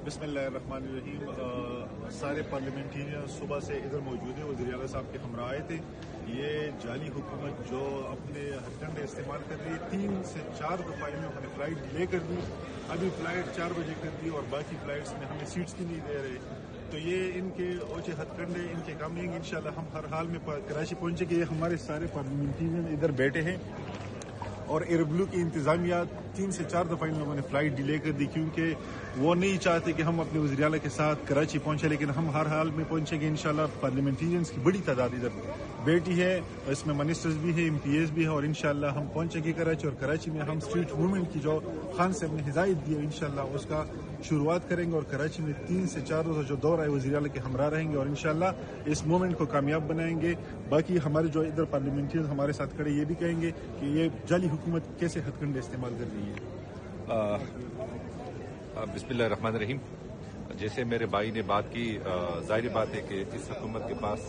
بسم اللہ الرحمن الرحیم۔ سارے پارلیمنٹرین صبح سے ادھر موجود ہیں، وزیر اعلیٰ صاحب کے ہمراہ آئے تھے۔ یہ جعلی حکومت جو اپنے ہتھکنڈے استعمال کر رہی ہے، 3 سے 4 دفعہ انہوں نے فلائٹ ڈیلے کر دی، ابھی فلائٹ 4 بجے کر دی اور باقی فلائٹس میں ہمیں سیٹس بھی نہیں دے رہے۔ تو یہ ان کے اوچے ہتھکنڈے ان کے کام نہیں ہیں۔ انشاءاللہ ہم ہر حال میں کراچی پہنچے گے۔ ہمارے سارے پارلیمنٹرین ادھر بیٹھے ہیں اور ایئر بلو کی انتظامیہ 3 سے 4 دفعہ ان لوگوں نے فلائٹ ڈیلے کر دی، کیونکہ وہ نہیں چاہتے کہ ہم اپنے وزیر اعلیٰ کے ساتھ کراچی پہنچے، لیکن ہم ہر حال میں پہنچیں گے انشاءاللہ۔ پارلیمنٹرینز کی بڑی تعداد ادھر بیٹھی ہے، اس میں منسٹرز بھی ہیں، ایم پی ایز بھی ہیں، اور انشاءاللہ ہم پہنچیں گے کراچی، اور کراچی میں ہم اسٹریٹ موومنٹ کی جو خان صاحب نے ہدایت دی ہے انشاءاللہ اس کا شروعات کریں گے، اور کراچی میں 3 سے 4 روز جو دور آئے وزیر اعلیٰ کے ہمراہ رہیں گے، اور انشاءاللہ اس موومنٹ کو کامیاب بنائیں گے۔ باقی ہمارے جو ادھر پارلیمنٹرین ہمارے ساتھ کھڑے یہ بھی کہیں گے کہ یہ جعلی حکومت کیسے ہتھکنڈے استعمال کر رہی ہے۔ بسم اللہ الرحمن الرحیم۔ جیسے میرے بھائی نے بات کی، ظاہر بات ہے کہ اس حکومت کے پاس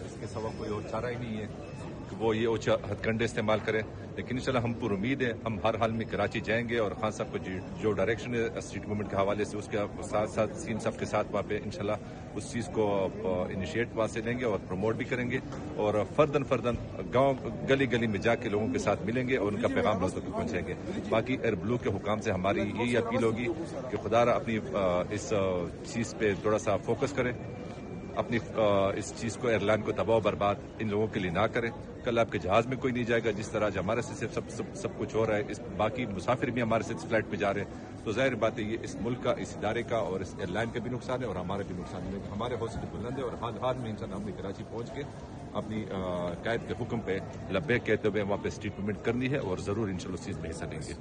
اس کے سوا کوئی اور چارہ ہی نہیں ہے کہ وہ یہ اوچا ہتھکنڈے استعمال کرے، لیکن انشاءاللہ ہم پر امید ہے ہم ہر حال میں کراچی جائیں گے، اور خان صاحب کو جو ڈائریکشن ہے اسٹریٹ موومنٹ کے حوالے سے اس کے ساتھ ساتھ سین صاحب کے ساتھ وہاں پہ انشاءاللہ اس چیز کو انیشیٹ وہاں سے لیں گے اور پروموٹ بھی کریں گے، اور فردن گاؤں گلی گلی میں جا کے لوگوں کے ساتھ ملیں گے اور ان کا پیغام لوگوں تک پہنچائیں گے۔ باقی ایئر بلو کے حکام سے ہماری یہی اپیل ہوگی کہ خدا را اپنی اس چیز پہ تھوڑا سا فوکس کریں، اپنی اس چیز کو ایئر لائن کو تباہ و برباد ان لوگوں کے لیے نہ کریں۔ کل آپ کے جہاز میں کوئی نہیں جائے گا، جس طرح ہمارے سے سب کچھ ہو رہا ہے، باقی مسافر بھی ہمارے سے فلائٹ پہ جا رہے ہیں، تو ظاہر بات ہے یہ اس ملک کا، اس ادارے کا اور اس ایئر لائن کا بھی نقصان ہے اور ہمارا بھی نقصان ہے۔ ہمارے حوصلے بلند ہے اور حال میں انشاءاللہ ہم نے کراچی پہنچ کے اپنی قائد کے حکم پہ لبیک کہتے ہوئے وہاں پہ اسٹریٹ موومنٹ کرنی ہے، اور ضرور انشاءاللہ اس چیز میں حصہ لیں گے۔